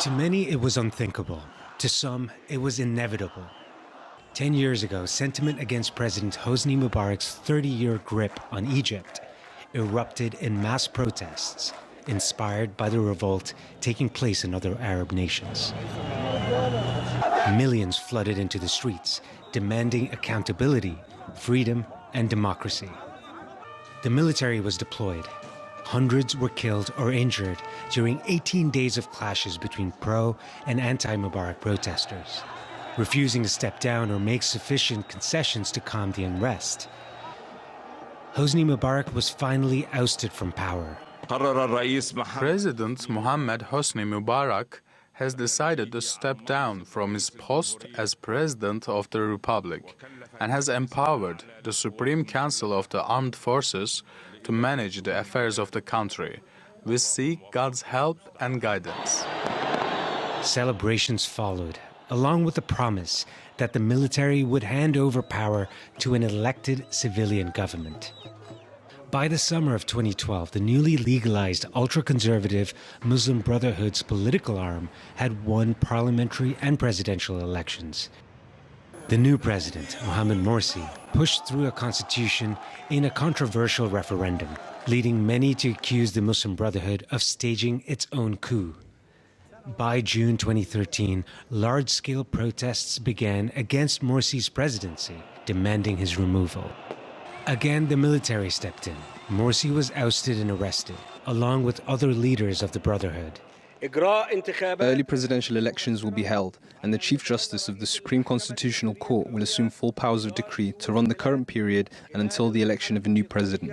To many, it was unthinkable. To some, it was inevitable. 10 years ago, sentiment against President Hosni Mubarak's 30-year grip on Egypt erupted in mass protests, inspired by the revolt taking place in other Arab nations. Millions flooded into the streets, demanding accountability, freedom, and democracy. The military was deployed. Hundreds were killed or injured during 18 days of clashes between pro- and anti-Mubarak protesters, refusing to step down or make sufficient concessions to calm the unrest. Hosni Mubarak was finally ousted from power. President Mohammed Hosni Mubarak has decided to step down from his post as President of the Republic and has empowered the Supreme Council of the Armed Forces to manage the affairs of the country. We seek God's help and guidance. Celebrations followed, along with the promise that the military would hand over power to an elected civilian government. By the summer of 2012, the newly legalized ultra-conservative Muslim Brotherhood's political arm had won parliamentary and presidential elections. The new president, Mohamed Morsi, pushed through a constitution in a controversial referendum, leading many to accuse the Muslim Brotherhood of staging its own coup. By June 2013, large-scale protests began against Morsi's presidency, demanding his removal. Again, the military stepped in. Morsi was ousted and arrested, along with other leaders of the Brotherhood. Early presidential elections will be held, and the Chief Justice of the Supreme Constitutional Court will assume full powers of decree to run the current period and until the election of a new president.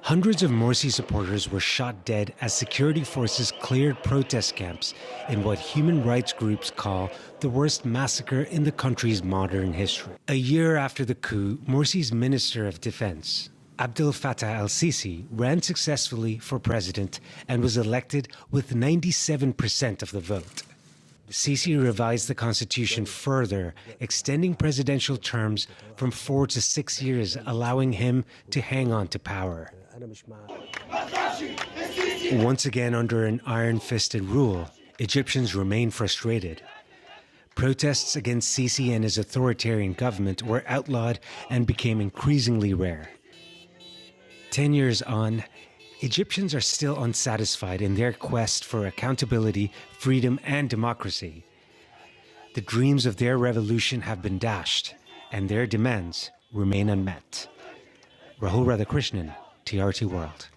Hundreds of Morsi supporters were shot dead as security forces cleared protest camps in what human rights groups call the worst massacre in the country's modern history. A year after the coup, Morsi's Minister of Defense, Abdel Fattah al-Sisi, ran successfully for president and was elected with 97% of the vote. Sisi revised the constitution further, extending presidential terms from 4 to 6 years, allowing him to hang on to power. Once again under an iron-fisted rule, Egyptians remain frustrated. Protests against Sisi and his authoritarian government were outlawed and became increasingly rare. 10 years on, Egyptians are still unsatisfied in their quest for accountability, freedom, and democracy. The dreams of their revolution have been dashed, and their demands remain unmet. Rahul Radhakrishnan, TRT World.